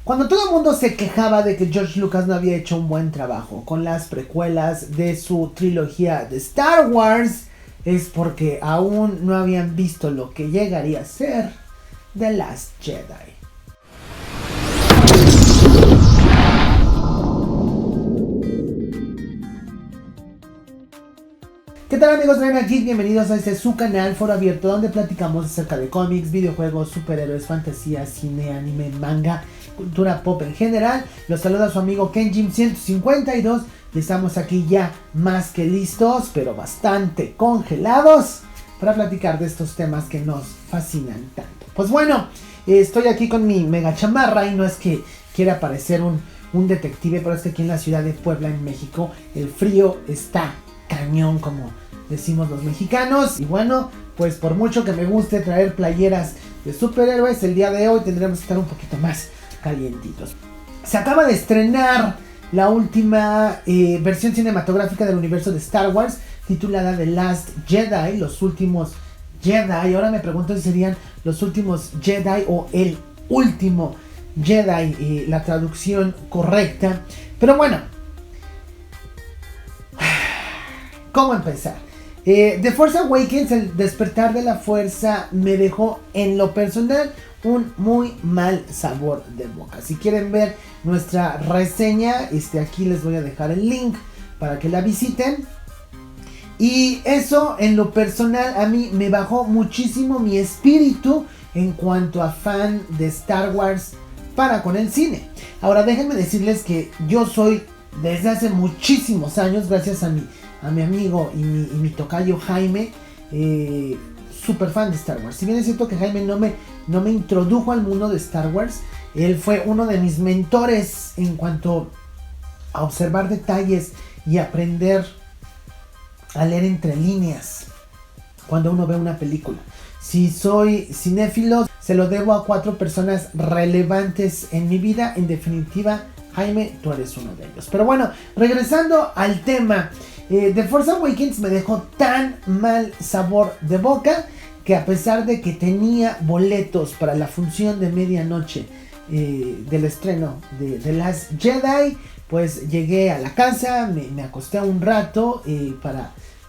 Cuando todo el mundo se quejaba de que George Lucas no había hecho un buen trabajo con las precuelas de su trilogía de Star Wars, es porque aún no habían visto lo que llegaría a ser The Last Jedi. ¿Qué tal amigos? Aquí bienvenidos a este su canal Foro Abierto, donde platicamos acerca de cómics, videojuegos, superhéroes, fantasía, cine, anime, manga, cultura pop en general. Los saluda su amigo KenJim152 y estamos aquí ya más que listos, pero bastante congelados para platicar de estos temas que nos fascinan tanto. Pues bueno, estoy aquí con mi mega chamarra y no es que quiera parecer un detective, pero es que aquí en la ciudad de Puebla, en México, el frío está cañón, como decimos los mexicanos. Y bueno, pues por mucho que me guste traer playeras de superhéroes, el día de hoy tendremos que estar un poquito más calientitos. Se acaba de estrenar la última versión cinematográfica del universo de Star Wars, titulada The Last Jedi, los últimos Jedi. Ahora me pregunto si serían los últimos Jedi o el último Jedi, la traducción correcta. Pero bueno, ¿cómo empezar? The Force Awakens, el despertar de la fuerza, me dejó en lo personal un muy mal sabor de boca. Si quieren ver nuestra reseña, aquí les voy a dejar el link para que la visiten. Y eso en lo personal a mí me bajó muchísimo mi espíritu en cuanto a fan de Star Wars para con el cine. Ahora déjenme decirles que yo soy desde hace muchísimos años, gracias a mi amigo y mi tocayo Jaime, super fan de Star Wars. Si bien es cierto que Jaime no me introdujo al mundo de Star Wars, él fue uno de mis mentores en cuanto a observar detalles y aprender a leer entre líneas cuando uno ve una película. Si soy cinéfilo, se lo debo a 4 personas relevantes en mi vida. En definitiva, Jaime, tú eres uno de ellos. Pero bueno, regresando al tema, The Force Awakens me dejó tan mal sabor de boca que, a pesar de que tenía boletos para la función de medianoche del estreno de The Last Jedi, pues llegué a la casa, me acosté un rato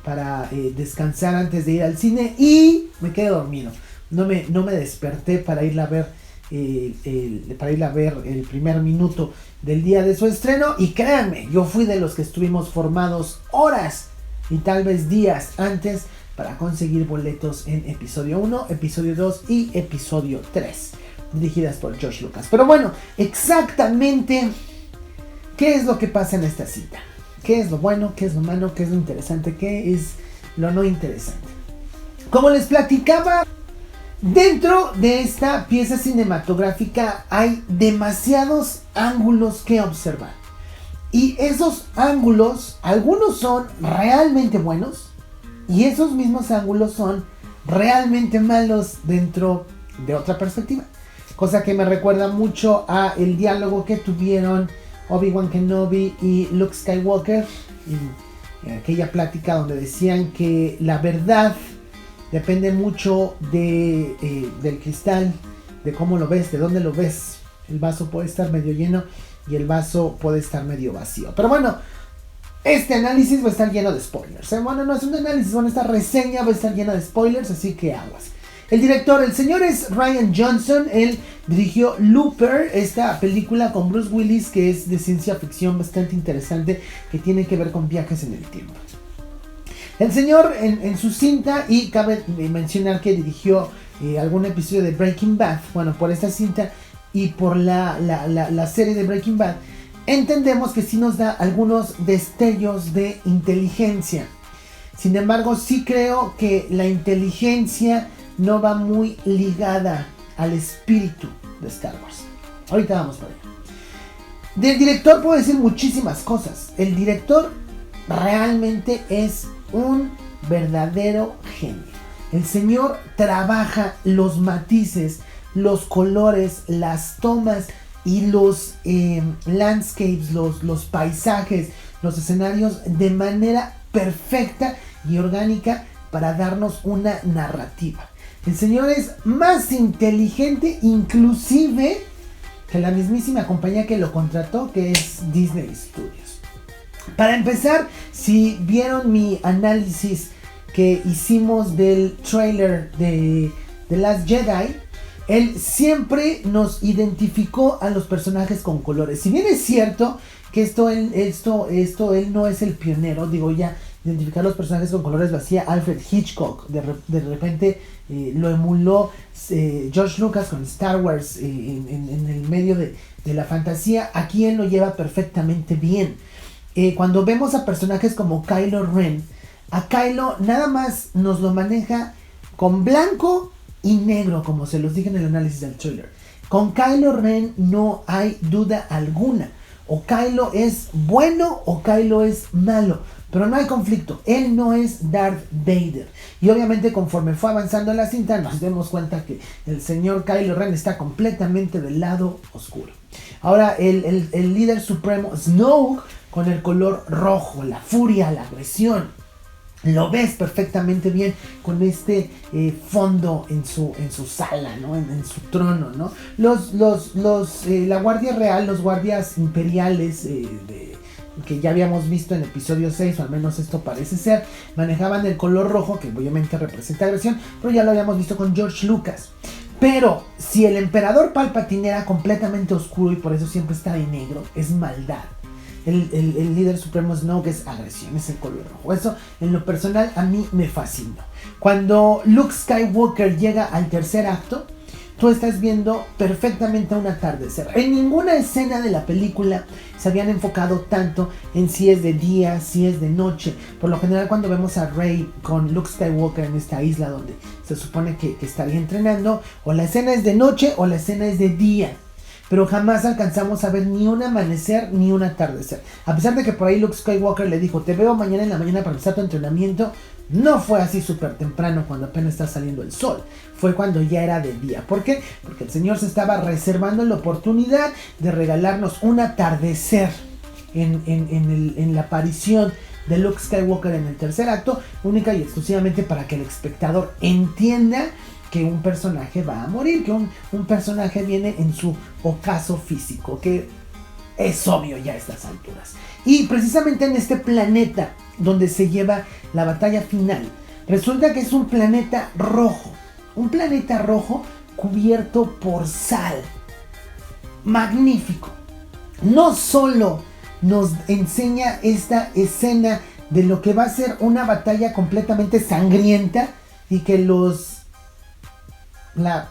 para descansar antes de ir al cine y me quedé dormido. No me desperté para irla a ver el primer minuto del día de su estreno. Y créanme, yo fui de los que estuvimos formados horas y tal vez días antes para conseguir boletos en episodio 1, episodio 2 y episodio 3, dirigidas por George Lucas. Pero bueno, exactamente ¿qué es lo que pasa en esta cita? ¿Qué es lo bueno? ¿Qué es lo malo? ¿Qué es lo interesante? ¿Qué es lo no interesante? Como les platicaba, dentro de esta pieza cinematográfica hay demasiados ángulos que observar. Y esos ángulos, algunos son realmente buenos y esos mismos ángulos son realmente malos dentro de otra perspectiva. Cosa que me recuerda mucho a el diálogo que tuvieron Obi-Wan Kenobi y Luke Skywalker, en aquella plática donde decían que la verdad depende mucho del cristal, de cómo lo ves, de dónde lo ves. El vaso puede estar medio lleno y el vaso puede estar medio vacío. Pero bueno, este análisis va a estar lleno de spoilers. Bueno, no es un análisis, esta reseña va a estar llena de spoilers, así que aguas. El director, el señor es Rian Johnson. Él dirigió Looper, esta película con Bruce Willis que es de ciencia ficción bastante interesante, que tiene que ver con viajes en el tiempo. El señor en su cinta, y cabe mencionar que dirigió algún episodio de Breaking Bad, bueno, por esta cinta y por la serie de Breaking Bad, entendemos que sí nos da algunos destellos de inteligencia. Sin embargo, sí creo que la inteligencia no va muy ligada al espíritu de Star Wars. Ahorita vamos por allá. Del director puedo decir muchísimas cosas. El director realmente es un verdadero genio. El señor trabaja los matices, los colores, las tomas y los landscapes, los paisajes, los escenarios de manera perfecta y orgánica para darnos una narrativa. El señor es más inteligente inclusive que la mismísima compañía que lo contrató, que es Disney Studios. Para empezar, si vieron mi análisis que hicimos del trailer de The Last Jedi, él siempre nos identificó a los personajes con colores. Si bien es cierto que él no es el pionero, digo, ya identificar los personajes con colores lo hacía Alfred Hitchcock, de repente lo emuló George Lucas con Star Wars en el medio de la fantasía. Aquí él lo lleva perfectamente bien. Cuando vemos a personajes como Kylo Ren, a Kylo nada más nos lo maneja con blanco y negro, como se los dije en el análisis del trailer. Con Kylo Ren no hay duda alguna. O Kylo es bueno o Kylo es malo, pero no hay conflicto. Él no es Darth Vader. Y obviamente conforme fue avanzando en la cinta nos damos cuenta que el señor Kylo Ren está completamente del lado oscuro. Ahora el líder supremo Snoke, con el color rojo, la furia, la agresión. Lo ves perfectamente bien con este fondo en su sala, ¿no? En su trono, ¿no? La Guardia Real, los guardias imperiales que ya habíamos visto en episodio 6, o al menos esto parece ser, manejaban el color rojo, que obviamente representa agresión, pero ya lo habíamos visto con George Lucas. Pero si el emperador Palpatine era completamente oscuro y por eso siempre está de negro, es maldad. El líder supremo Snoke es agresión, es el color rojo. Eso en lo personal a mí me fascinó. Cuando Luke Skywalker llega al tercer acto, tú estás viendo perfectamente un atardecer. En ninguna escena de la película se habían enfocado tanto en si es de día, si es de noche. Por lo general cuando vemos a Rey con Luke Skywalker en esta isla donde se supone que estaría entrenando, o la escena es de noche o la escena es de día. Pero jamás alcanzamos a ver ni un amanecer ni un atardecer. A pesar de que por ahí Luke Skywalker le dijo, te veo mañana en la mañana para empezar tu entrenamiento, no fue así súper temprano cuando apenas está saliendo el sol. Fue cuando ya era de día. ¿Por qué? Porque el Señor se estaba reservando la oportunidad de regalarnos un atardecer en la aparición de Luke Skywalker en el tercer acto, única y exclusivamente para que el espectador entienda que un personaje va a morir, que un personaje viene en su ocaso físico, que es obvio ya a estas alturas. Y precisamente en este planeta donde se lleva la batalla final, resulta que es un planeta rojo cubierto por sal. Magnífico. No solo nos enseña esta escena de lo que va a ser una batalla completamente sangrienta y que la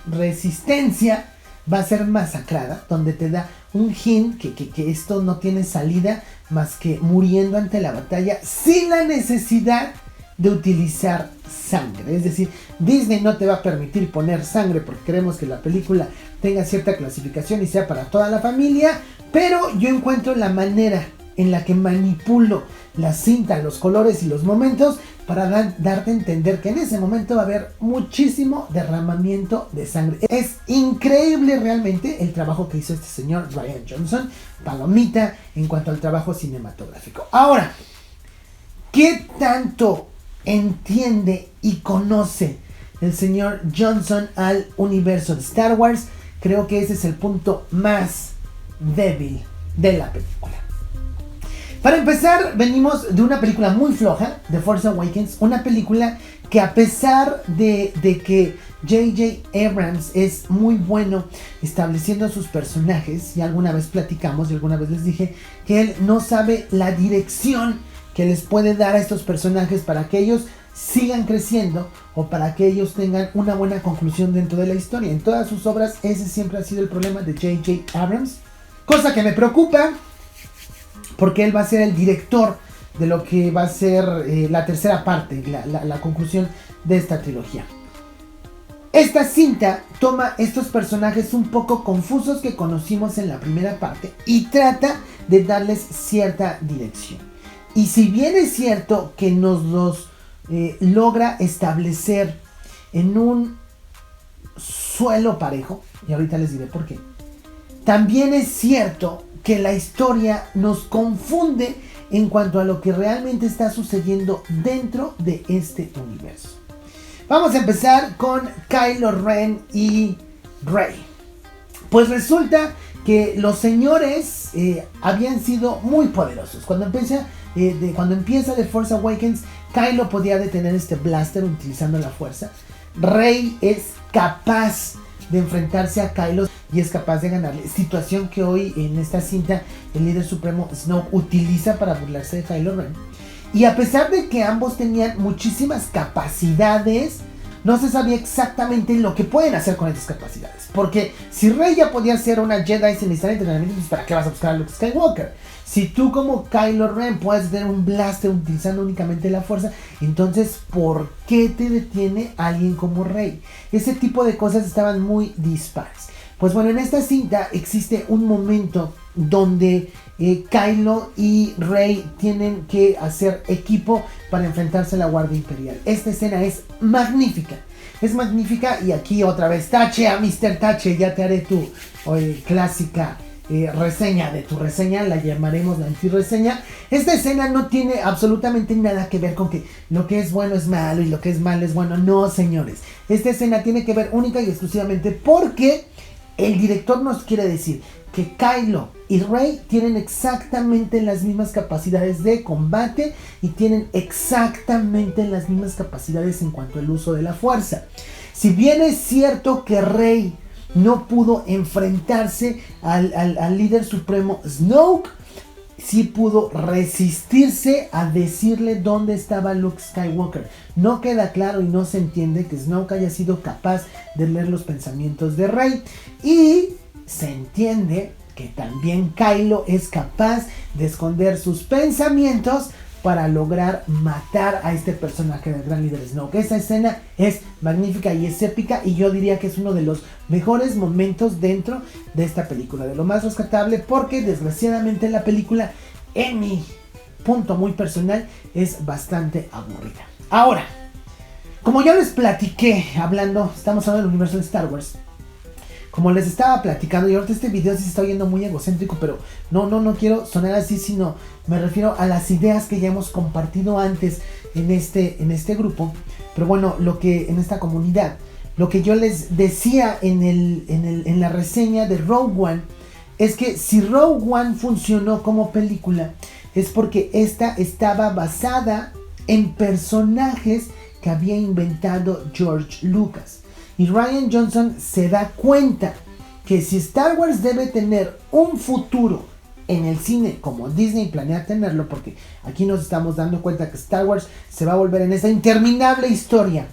resistencia va a ser masacrada, donde te da un hint que esto no tiene salida más que muriendo ante la batalla sin la necesidad de utilizar sangre. Es decir, Disney no te va a permitir poner sangre porque queremos que la película tenga cierta clasificación y sea para toda la familia, pero yo encuentro la manera en la que manipulo la cinta, los colores y los momentos para darte a entender que en ese momento va a haber muchísimo derramamiento de sangre. Es increíble realmente el trabajo que hizo este señor Rian Johnson, palomita en cuanto al trabajo cinematográfico. Ahora, ¿qué tanto entiende y conoce el señor Johnson al universo de Star Wars? Creo que ese es el punto más débil de la película. Para empezar, venimos de una película muy floja, The Force Awakens, una película que a pesar de que J.J. Abrams es muy bueno estableciendo sus personajes, y alguna vez platicamos y alguna vez les dije que él no sabe la dirección que les puede dar a estos personajes para que ellos sigan creciendo o para que ellos tengan una buena conclusión dentro de la historia. En todas sus obras ese siempre ha sido el problema de J.J. Abrams, cosa que me preocupa porque él va a ser el director de lo que va a ser la tercera parte, la conclusión de esta trilogía. Esta cinta toma estos personajes un poco confusos que conocimos en la primera parte y trata de darles cierta dirección. Y si bien es cierto que nos los logra establecer en un suelo parejo, y ahorita les diré por qué, también es cierto que la historia nos confunde en cuanto a lo que realmente está sucediendo dentro de este universo. Vamos a empezar con Kylo Ren y Rey. Pues resulta que los señores habían sido muy poderosos. Cuando empieza The Force Awakens, Kylo podía detener este blaster utilizando la fuerza. Rey es capaz de enfrentarse a Kylo y es capaz de ganarle. Situación que hoy en esta cinta el líder supremo Snoke utiliza para burlarse de Kylo Ren. Y a pesar de que ambos tenían muchísimas capacidades, no se sabía exactamente lo que pueden hacer con estas capacidades. Porque si Rey ya podía ser una Jedi sin necesitar entrenamiento, pues ¿para qué vas a buscar a Luke Skywalker? Si tú como Kylo Ren puedes tener un blaster utilizando únicamente la fuerza, entonces ¿por qué te detiene alguien como Rey? Ese tipo de cosas estaban muy dispares. Pues bueno, en esta cinta existe un momento donde Kylo y Rey tienen que hacer equipo para enfrentarse a la Guardia Imperial. Esta escena es magnífica. Es magnífica y aquí otra vez Tache a Mr. Tache, ya te haré tu clásica reseña de tu reseña, la llamaremos la anti-reseña. Esta escena no tiene absolutamente nada que ver con que lo que es bueno es malo y lo que es malo es bueno. No, señores. Esta escena tiene que ver única y exclusivamente porque el director nos quiere decir que Kylo y Rey tienen exactamente las mismas capacidades de combate y tienen exactamente las mismas capacidades en cuanto al uso de la fuerza. Si bien es cierto que Rey no pudo enfrentarse al líder supremo Snoke, sí pudo resistirse a decirle dónde estaba Luke Skywalker. No queda claro y no se entiende que Snoke haya sido capaz de leer los pensamientos de Rey. Y se entiende que también Kylo es capaz de esconder sus pensamientos para lograr matar a este personaje del gran líder Snoke. Esta escena es magnífica y es épica y yo diría que es uno de los mejores momentos dentro de esta película, de lo más rescatable, porque desgraciadamente la película, en mi punto muy personal, es bastante aburrida. Ahora, como ya les platiqué estamos hablando del universo de Star Wars. Como les estaba platicando, y ahorita este video sí se está oyendo muy egocéntrico, pero no quiero sonar así, sino me refiero a las ideas que ya hemos compartido antes en este grupo. Pero bueno, en esta comunidad, lo que yo les decía en la reseña de Rogue One, es que si Rogue One funcionó como película, es porque esta estaba basada en personajes que había inventado George Lucas. Y Rian Johnson se da cuenta que si Star Wars debe tener un futuro en el cine como Disney planea tenerlo, porque aquí nos estamos dando cuenta que Star Wars se va a volver en esa interminable historia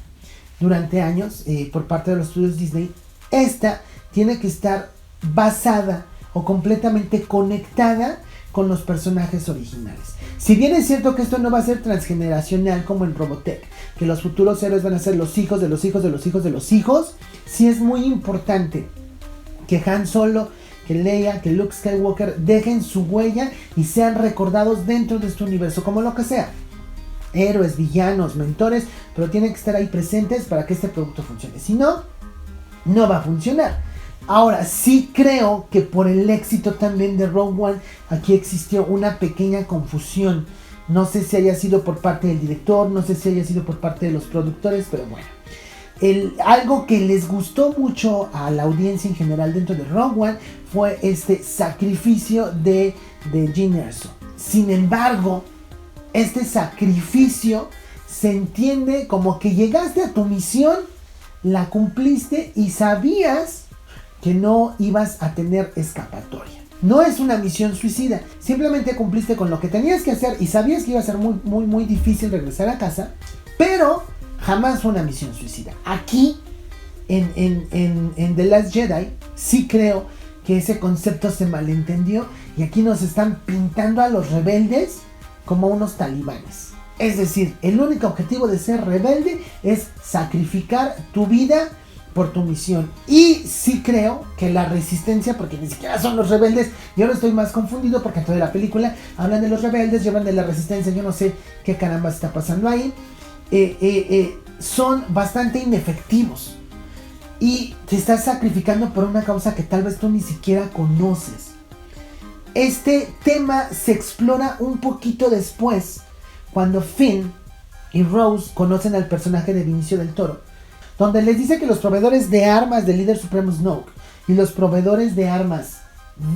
durante años por parte de los estudios Disney, esta tiene que estar basada o completamente conectada con los personajes originales. Si bien es cierto que esto no va a ser transgeneracional como en Robotech, que los futuros héroes van a ser los hijos de los hijos de los hijos de los hijos, sí es muy importante que Han Solo, que Leia, que Luke Skywalker dejen su huella y sean recordados dentro de este universo, como lo que sea. Héroes, villanos, mentores, pero tienen que estar ahí presentes para que este producto funcione. Si no, no va a funcionar. Ahora, sí creo que por el éxito también de Rogue One, aquí existió una pequeña confusión. No sé si haya sido por parte del director, no sé si haya sido por parte de los productores, pero bueno. Algo que les gustó mucho a la audiencia en general dentro de Rogue One fue este sacrificio de Jyn Erso. Sin embargo, este sacrificio se entiende como que llegaste a tu misión, la cumpliste y sabías que no ibas a tener escapatoria. No es una misión suicida, simplemente cumpliste con lo que tenías que hacer y sabías que iba a ser muy, muy, muy difícil regresar a casa, pero jamás fue una misión suicida. Aquí, en The Last Jedi, sí creo que ese concepto se malentendió y aquí nos están pintando a los rebeldes como unos talibanes. Es decir, el único objetivo de ser rebelde es sacrificar tu vida por tu misión. Y sí creo que la resistencia, porque ni siquiera son los rebeldes, yo ahora estoy más confundido porque en toda la película hablan de los rebeldes, hablan de la resistencia, yo no sé qué caramba está pasando ahí. Son bastante inefectivos y te estás sacrificando por una causa que tal vez tú ni siquiera conoces. Este tema se explora un poquito después, cuando Finn y Rose conocen al personaje de Benicio del Toro, donde les dice que los proveedores de armas del líder supremo Snoke y los proveedores de armas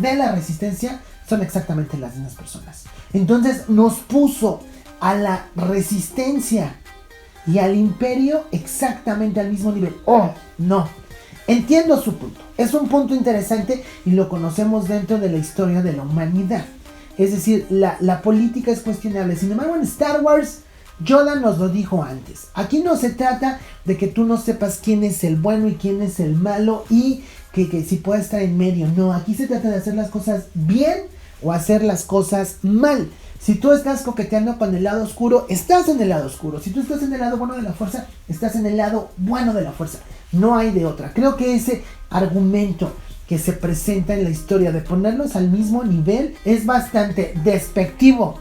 de la resistencia son exactamente las mismas personas. Entonces nos puso a la resistencia y al imperio exactamente al mismo nivel. Oh, no. Entiendo su punto. Es un punto interesante y lo conocemos dentro de la historia de la humanidad. Es decir, la política es cuestionable. Sin embargo, en Star Wars, Yoda nos lo dijo antes. Aquí no se trata de que tú no sepas quién es el bueno y quién es el malo y que si puede estar en medio. No, aquí se trata de hacer las cosas bien o hacer las cosas mal. Si tú estás coqueteando con el lado oscuro, estás en el lado oscuro. Si tú estás en el lado bueno de la fuerza, estás en el lado bueno de la fuerza. No hay de otra. Creo que ese argumento que se presenta en la historia de ponerlos al mismo nivel es bastante despectivo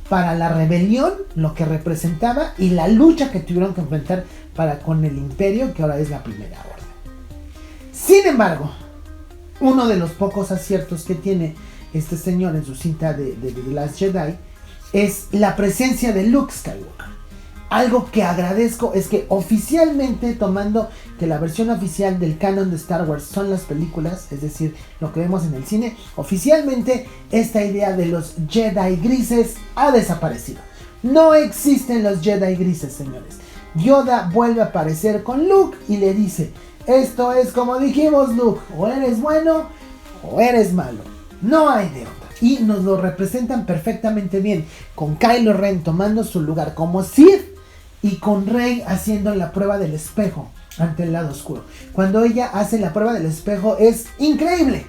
para la rebelión, lo que representaba, y la lucha que tuvieron que enfrentar para con el imperio, que ahora es la primera orden. Sin embargo, uno de los pocos aciertos que tiene este señor en su cinta de The Last Jedi es la presencia de Luke Skywalker. Algo que agradezco es que oficialmente, tomando que la versión oficial del canon de Star Wars son las películas, es decir, lo que vemos en el cine, oficialmente esta idea de los Jedi grises ha desaparecido. No existen los Jedi grises, señores. Yoda vuelve a aparecer con Luke y le dice: esto es como dijimos, Luke, o eres bueno o eres malo. No hay de otra. Y nos lo representan perfectamente bien, con Kylo Ren tomando su lugar como Sith y con Rey haciendo la prueba del espejo ante el lado oscuro. Cuando ella hace la prueba del espejo es increíble.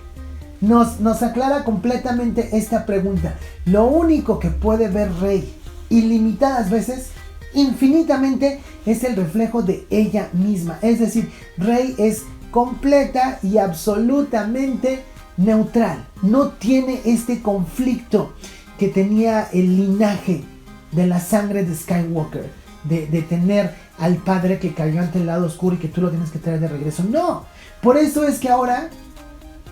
Nos aclara completamente esta pregunta. Lo único que puede ver Rey ilimitadas veces, infinitamente, es el reflejo de ella misma. Es decir, Rey es completa y absolutamente neutral. No tiene este conflicto que tenía el linaje de la sangre de Skywalker, de tener al padre que cayó ante el lado oscuro y que tú lo tienes que traer de regreso. No, por eso es que ahora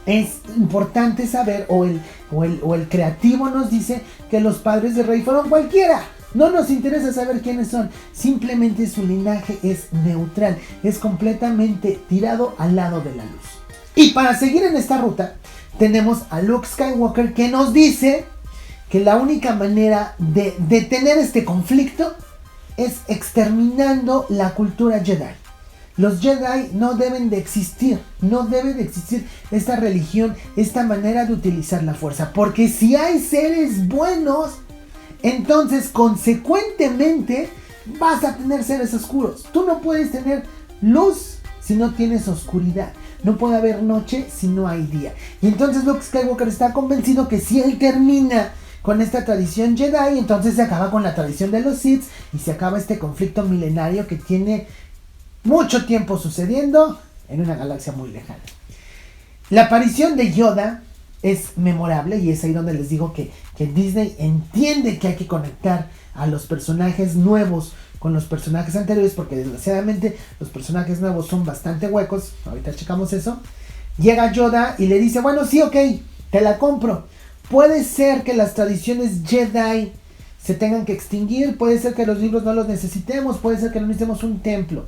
es importante saber, o el creativo nos dice que los padres de Rey fueron cualquiera. No nos interesa saber quiénes son, simplemente su linaje es neutral, es completamente tirado al lado de la luz. Y para seguir en esta ruta, tenemos a Luke Skywalker, que nos dice que la única manera de detener este conflicto es exterminando la cultura Jedi. Los Jedi no deben de existir, no debe de existir esta religión, esta manera de utilizar la fuerza, porque si hay seres buenos, entonces consecuentemente vas a tener seres oscuros. Tú no puedes tener luz si no tienes oscuridad. No puede haber noche si no hay día. Y entonces Luke Skywalker está convencido que si él termina con esta tradición Jedi, entonces se acaba con la tradición de los Sith y se acaba este conflicto milenario que tiene mucho tiempo sucediendo en una galaxia muy lejana. La aparición de Yoda es memorable y es ahí donde les digo que Disney entiende que hay que conectar a los personajes nuevos con los personajes anteriores, porque desgraciadamente los personajes nuevos son bastante huecos. Ahorita checamos eso. Llega Yoda y le dice: bueno, sí, ok, te la compro. Puede ser que las tradiciones Jedi se tengan que extinguir, puede ser que los libros no los necesitemos, puede ser que no necesitemos un templo,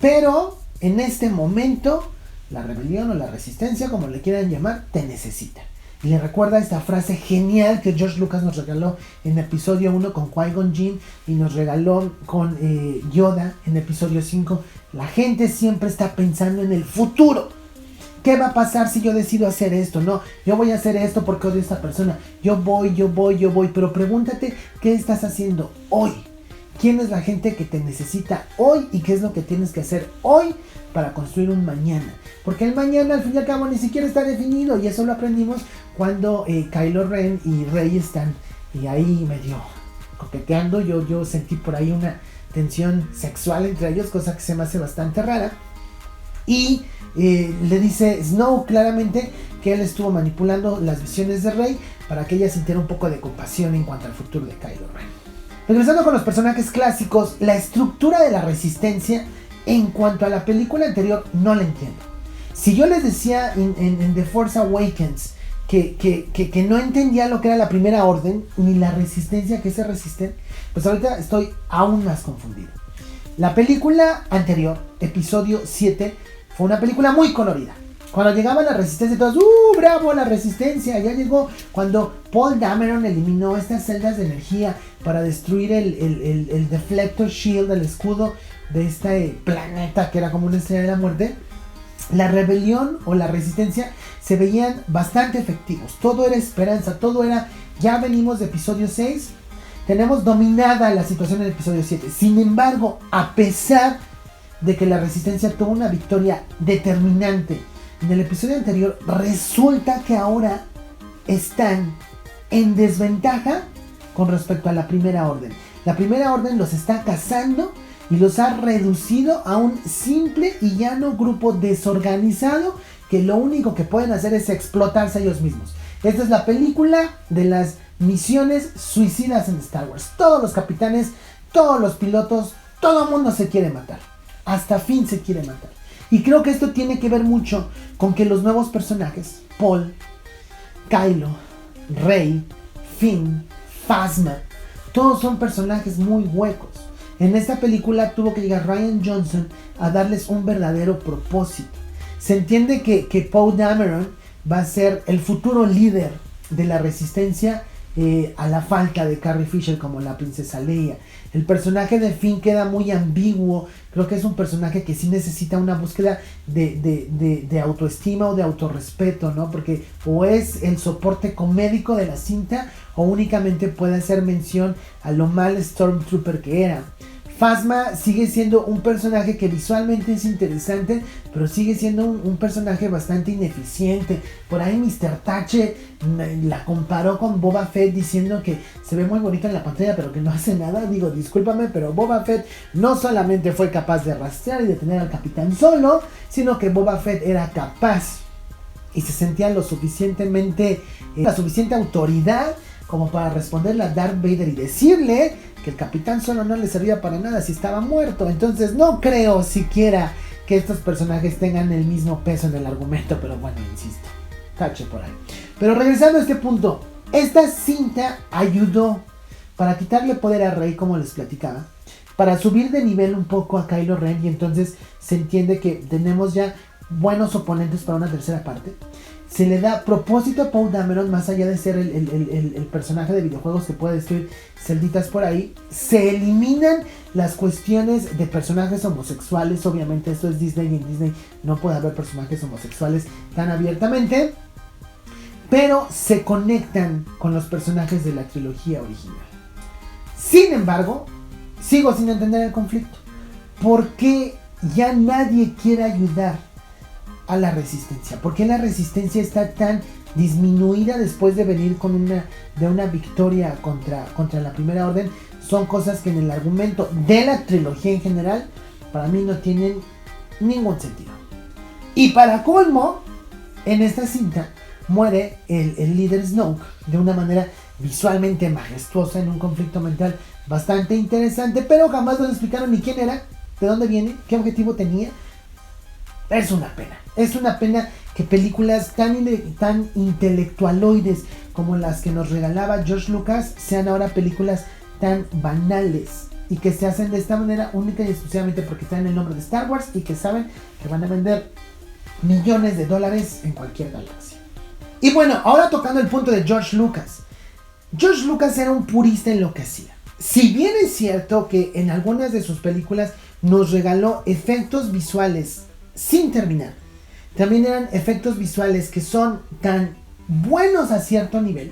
pero en este momento la rebelión o la resistencia, como le quieran llamar, te necesita. Y le recuerda esta frase genial que George Lucas nos regaló en episodio 1 con Qui-Gon Jinn y nos regaló con Yoda en episodio 5. La gente siempre está pensando en el futuro. ¿Qué va a pasar si yo decido hacer esto? No, yo voy a hacer esto porque odio a esta persona. Yo voy. Pero pregúntate, ¿qué estás haciendo hoy? ¿Quién es la gente que te necesita hoy? ¿Y qué es lo que tienes que hacer hoy para construir un mañana? Porque el mañana, al fin y al cabo, ni siquiera está definido. Y eso lo aprendimos cuando Kylo Ren y Rey están ahí medio coqueteando. Yo sentí por ahí una tensión sexual entre ellos, cosa que se me hace bastante rara. Y le dice Snow claramente que él estuvo manipulando las visiones de Rey para que ella sintiera un poco de compasión en cuanto al futuro de Kylo Ren. Regresando con los personajes clásicos, la estructura de la resistencia en cuanto a la película anterior no la entiendo. Si yo les decía en The Force Awakens que no entendía lo que era la primera orden ni la resistencia que se resisten, pues ahorita estoy aún más confundido. La película anterior, episodio 7, fue una película muy colorida, Cuando llegaba la resistencia, todos, bravo, la resistencia, ya llegó. Cuando Paul Dameron eliminó estas celdas de energía para destruir el Deflector Shield, el escudo de este planeta que era como una estrella de la muerte, la rebelión o la resistencia se veían bastante efectivos. Todo era esperanza, todo era, ya venimos de episodio 6, tenemos dominada la situación en el episodio 7. Sin embargo, a pesar de que la resistencia tuvo una victoria determinante en el episodio anterior, resulta que ahora están en desventaja con respecto a la Primera Orden. La Primera Orden los está cazando y los ha reducido a un simple y llano grupo desorganizado que lo único que pueden hacer es explotarse a ellos mismos. Esta es la película de las misiones suicidas en Star Wars. Todos los capitanes, todos los pilotos, todo el mundo se quiere matar. Hasta Finn se quiere matar. Y creo que esto tiene que ver mucho con que los nuevos personajes, Paul, Kylo, Rey, Finn, Phasma, todos son personajes muy huecos. En esta película tuvo que llegar Rian Johnson a darles un verdadero propósito. Se entiende que Poe Dameron va a ser el futuro líder de la resistencia a la falta de Carrie Fisher como la princesa Leia. El personaje de Finn queda muy ambiguo. Creo que es un personaje que sí necesita una búsqueda de autoestima o de autorrespeto, ¿no? Porque o es el soporte comédico de la cinta o únicamente puede hacer mención a lo mal Stormtrooper que era. Phasma sigue siendo un personaje que visualmente es interesante, pero sigue siendo un personaje bastante ineficiente. Por ahí Mr. Tache la comparó con Boba Fett diciendo que se ve muy bonita en la pantalla, pero que no hace nada. Digo, discúlpame, pero Boba Fett no solamente fue capaz de rastrear y detener al Capitán Solo, sino que Boba Fett era capaz y se sentía lo suficientemente, la suficiente autoridad como para responderle a Darth Vader y decirle que el Capitán Solo no le servía para nada si estaba muerto. Entonces no creo siquiera que estos personajes tengan el mismo peso en el argumento, pero bueno, insisto, tache por ahí. Pero regresando a este punto, esta cinta ayudó para quitarle poder a Rey, como les platicaba, para subir de nivel un poco a Kylo Ren, y entonces se entiende que tenemos ya buenos oponentes para una tercera parte. Se le da propósito a Poe Dameron, más allá de ser el personaje de videojuegos que puede destruir celditas por ahí. Se eliminan las cuestiones de personajes homosexuales. Obviamente esto es Disney y en Disney no puede haber personajes homosexuales tan abiertamente. Pero se conectan con los personajes de la trilogía original. Sin embargo, sigo sin entender el conflicto. ¿Por qué ya nadie quiere ayudar a la resistencia? ¿Por qué la resistencia está tan disminuida después de venir con una victoria contra la Primera Orden? Son cosas que en el argumento de la trilogía en general para mí no tienen ningún sentido. Y para colmo, en esta cinta muere el líder Snoke de una manera visualmente majestuosa en un conflicto mental bastante interesante, pero jamás nos explicaron ni quién era, de dónde viene, qué objetivo tenía. Es una pena. Es una pena que películas tan intelectualoides como las que nos regalaba George Lucas sean ahora películas tan banales y que se hacen de esta manera única y exclusivamente porque traen el nombre de Star Wars y que saben que van a vender millones de dólares en cualquier galaxia. Y bueno, ahora tocando el punto de George Lucas. George Lucas era un purista en lo que hacía. Si bien es cierto que en algunas de sus películas nos regaló efectos visuales sin terminar, también eran efectos visuales que son tan buenos a cierto nivel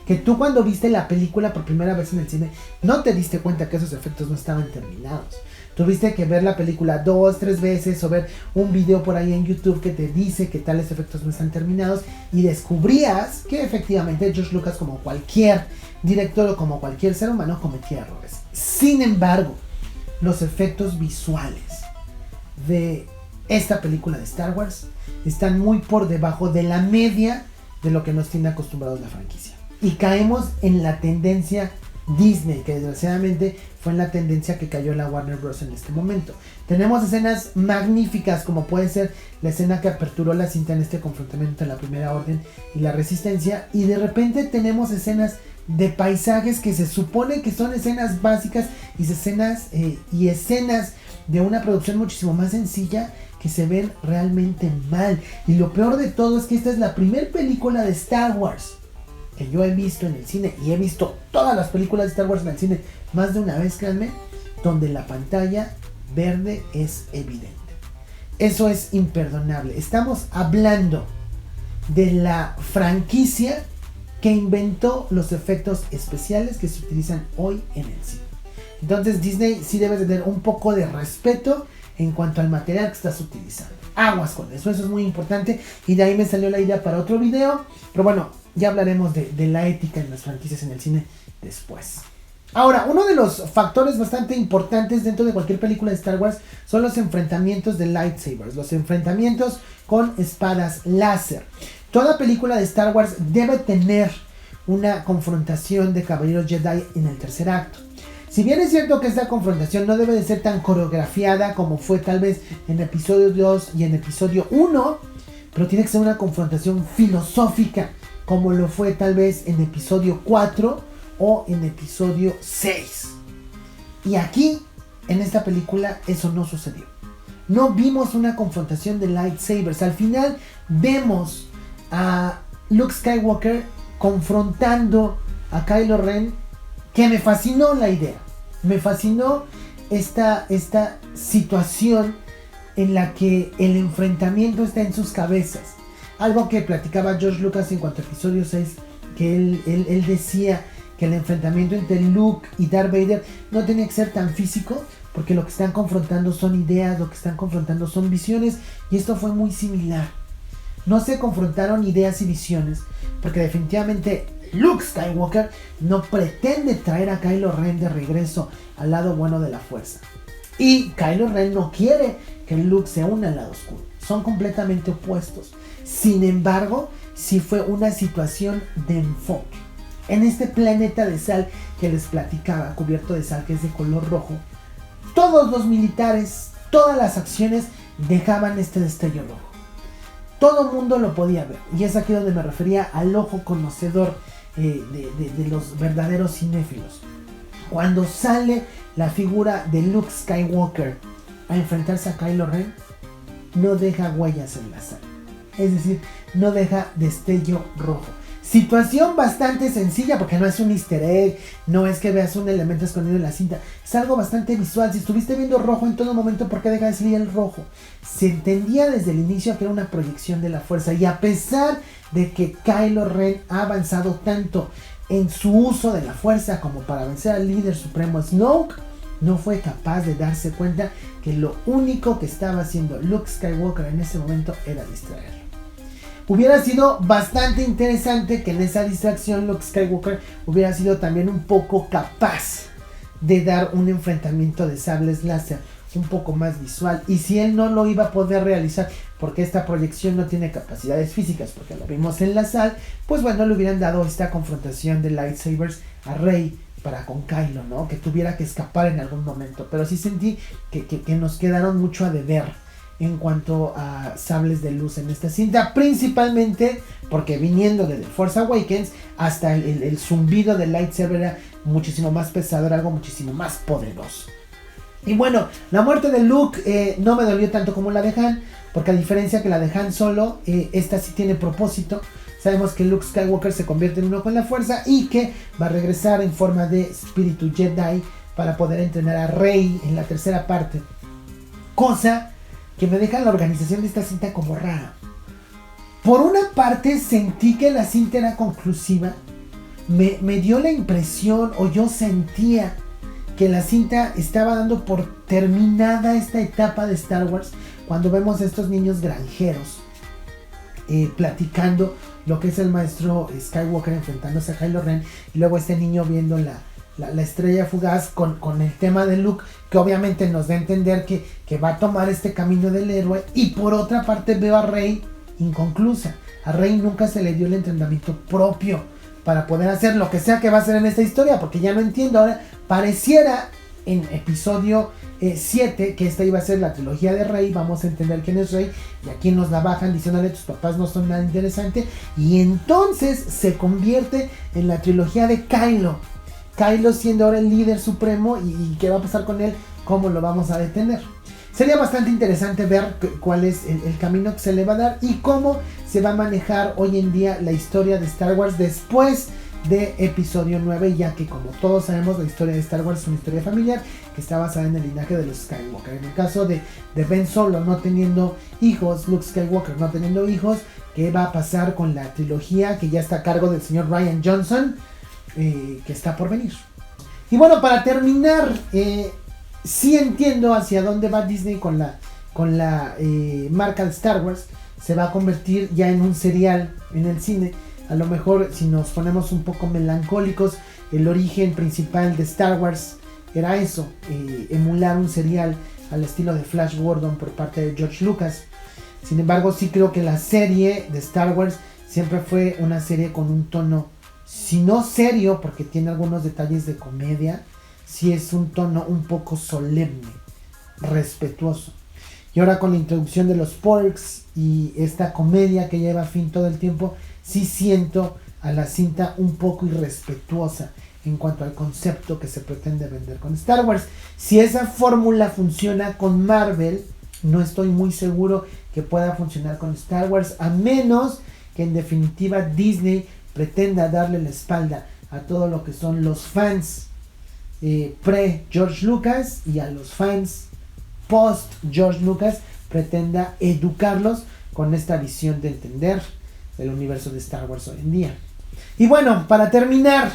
que tú cuando viste la película por primera vez en el cine no te diste cuenta que esos efectos no estaban terminados. Tuviste que ver la película 2, 3 veces o ver un video por ahí en YouTube que te dice que tales efectos no están terminados y descubrías que efectivamente George Lucas, como cualquier director o como cualquier ser humano, cometía errores. Sin embargo, los efectos visuales de esta película de Star Wars están muy por debajo de la media de lo que nos tiene acostumbrados la franquicia. Y caemos en la tendencia Disney, que desgraciadamente fue en la tendencia que cayó la Warner Bros. En este momento. Tenemos escenas magníficas como puede ser la escena que aperturó la cinta en este confrontamiento entre la Primera Orden y la Resistencia, y de repente tenemos escenas de paisajes que se supone que son escenas básicas y escenas de una producción muchísimo más sencilla que se ven realmente mal. Y lo peor de todo es que esta es la primera película de Star Wars que yo he visto en el cine, y he visto todas las películas de Star Wars en el cine más de una vez, créanme, donde la pantalla verde es evidente. Eso es imperdonable. Estamos hablando de la franquicia que inventó los efectos especiales que se utilizan hoy en el cine. Entonces Disney sí debe tener un poco de respeto en cuanto al material que estás utilizando. Aguas con eso, eso es muy importante. Y de ahí me salió la idea para otro video. Pero bueno, ya hablaremos de la ética en las franquicias en el cine después. Ahora, uno de los factores bastante importantes dentro de cualquier película de Star Wars son los enfrentamientos de lightsabers, los enfrentamientos con espadas láser. Toda película de Star Wars debe tener una confrontación de caballeros Jedi en el tercer acto. Si bien es cierto que esta confrontación no debe de ser tan coreografiada como fue tal vez en episodio 2 y en episodio 1, pero tiene que ser una confrontación filosófica como lo fue tal vez en episodio 4 o en episodio 6. Y aquí, en esta película, eso no sucedió. No vimos una confrontación de lightsabers. Al final vemos a Luke Skywalker confrontando a Kylo Ren, que me fascinó la idea. Me fascinó esta situación en la que el enfrentamiento está en sus cabezas. Algo que platicaba George Lucas en cuanto a episodio 6, que él decía que el enfrentamiento entre Luke y Darth Vader no tenía que ser tan físico, porque lo que están confrontando son ideas, lo que están confrontando son visiones, y esto fue muy similar. No se confrontaron ideas y visiones, porque definitivamente Luke Skywalker no pretende traer a Kylo Ren de regreso al lado bueno de la fuerza. Y Kylo Ren no quiere que Luke se una al lado oscuro. Son completamente opuestos. Sin embargo, sí fue una situación de enfoque. En este planeta de sal que les platicaba, cubierto de sal que es de color rojo, todos los militares, todas las acciones dejaban este destello rojo. Todo el mundo lo podía ver. Y es aquí donde me refería al ojo conocedor de los verdaderos cinéfilos. Cuando sale la figura de Luke Skywalker a enfrentarse a Kylo Ren, no deja huellas en la sal. Es decir, no deja destello rojo. Situación bastante sencilla, porque no es un easter egg, no es que veas un elemento escondido en la cinta, es algo bastante visual. Si estuviste viendo rojo en todo momento, ¿por qué deja de salir el rojo? Se entendía desde el inicio que era una proyección de la fuerza, y a pesar de que Kylo Ren ha avanzado tanto en su uso de la fuerza como para vencer al líder supremo Snoke, no fue capaz de darse cuenta que lo único que estaba haciendo Luke Skywalker en ese momento era distraerlo. Hubiera sido bastante interesante que en esa distracción Luke Skywalker hubiera sido también un poco capaz de dar un enfrentamiento de sables láser un poco más visual. Y si él no lo iba a poder realizar porque esta proyección no tiene capacidades físicas, porque lo vimos en la sal, pues bueno, le hubieran dado esta confrontación de lightsabers a Rey para con Kylo, ¿no? Que tuviera que escapar en algún momento. Pero sí sentí que nos quedaron mucho a deber en cuanto a sables de luz en esta cinta, principalmente porque viniendo de The Force Awakens, hasta el zumbido del lightsaber era muchísimo más pesado, era algo muchísimo más poderoso. Y bueno, la muerte de Luke no me dolió tanto como la de Han, porque a diferencia que la de Han Solo, esta sí tiene propósito. Sabemos que Luke Skywalker se convierte en uno con la fuerza y que va a regresar en forma de espíritu Jedi para poder entrenar a Rey en la tercera parte, cosa que me deja la organización de esta cinta como rara. Por una parte sentí que la cinta era conclusiva, me dio la impresión, o yo sentía que la cinta estaba dando por terminada esta etapa de Star Wars, cuando vemos a estos niños granjeros platicando lo que es el maestro Skywalker enfrentándose a Kylo Ren, y luego este niño viendo la estrella fugaz con el tema de Luke, que obviamente nos da a entender que va a tomar este camino del héroe. Y por otra parte veo a Rey inconclusa. A Rey nunca se le dio el entrenamiento propio para poder hacer lo que sea que va a hacer en esta historia, porque ya no entiendo. Ahora pareciera en episodio 7 que esta iba a ser la trilogía de Rey, vamos a entender quién es Rey, y aquí nos la bajan diciéndole tus papás no son nada interesante, y entonces se convierte en la trilogía de Kylo siendo ahora el líder supremo. ¿Y qué va a pasar con él? ¿Cómo lo vamos a detener? Sería bastante interesante ver cuál es el camino que se le va a dar y cómo se va a manejar hoy en día la historia de Star Wars después de episodio 9, ya que como todos sabemos la historia de Star Wars es una historia familiar que está basada en el linaje de los Skywalker. En el caso de Ben Solo no teniendo hijos, Luke Skywalker no teniendo hijos, ¿qué va a pasar con la trilogía que ya está a cargo del señor Rian Johnson, que está por venir? Y bueno, para terminar, sí entiendo hacia dónde va Disney con la marca de Star Wars. Se va a convertir ya en un serial en el cine. A lo mejor si nos ponemos un poco melancólicos, el origen principal de Star Wars era eso, emular un serial al estilo de Flash Gordon por parte de George Lucas. Sin embargo, sí creo que la serie de Star Wars siempre fue una serie con un tono, si no serio, porque tiene algunos detalles de comedia, sí es un tono un poco solemne, respetuoso. Y ahora con la introducción de los porks y esta comedia que lleva a fin todo el tiempo, sí siento a la cinta un poco irrespetuosa en cuanto al concepto que se pretende vender con Star Wars. Si esa fórmula funciona con Marvel, no estoy muy seguro que pueda funcionar con Star Wars, a menos que en definitiva Disney pretenda darle la espalda a todo lo que son los fans pre-George Lucas y a los fans post-George Lucas pretenda educarlos con esta visión de entender el universo de Star Wars hoy en día. Y bueno, para terminar,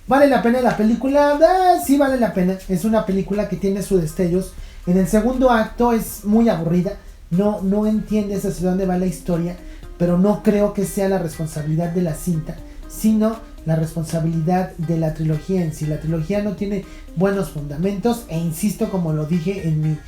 ¿vale la pena la película? Sí vale la pena. Es una película que tiene sus destellos. En el segundo acto es muy aburrida. No entiendes hacia dónde va la historia, pero no creo que sea la responsabilidad de la cinta, sino la responsabilidad de la trilogía en sí. La trilogía no tiene buenos fundamentos e insisto, como lo dije en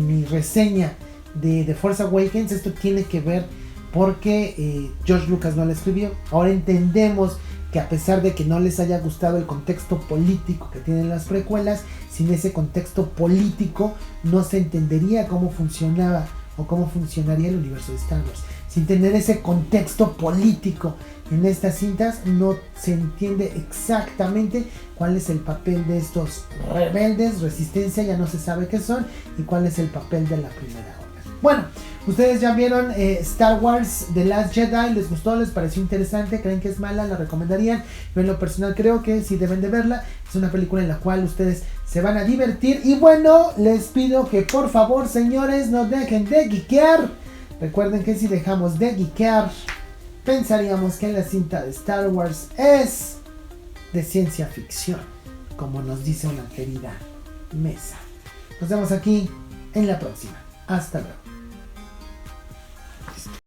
mi reseña de The Force Awakens, esto tiene que ver porque George Lucas no la escribió. Ahora entendemos que a pesar de que no les haya gustado el contexto político que tienen las precuelas, sin ese contexto político no se entendería cómo funcionaba o cómo funcionaría el universo de Star Wars. Sin tener ese contexto político en estas cintas, no se entiende exactamente cuál es el papel de estos rebeldes, resistencia, ya no se sabe qué son, y cuál es el papel de la primera orden. Bueno, ustedes ya vieron Star Wars The Last Jedi, ¿les gustó? ¿Les pareció interesante? ¿Creen que es mala? ¿La recomendarían? Yo en lo personal creo que sí deben de verla. Es una película en la cual ustedes se van a divertir. Y bueno, les pido que por favor, señores, no dejen de geekear. Recuerden que si dejamos de geekear, pensaríamos que la cinta de Star Wars es de ciencia ficción, como nos dice una querida Mesa. Nos vemos aquí en la próxima. Hasta luego.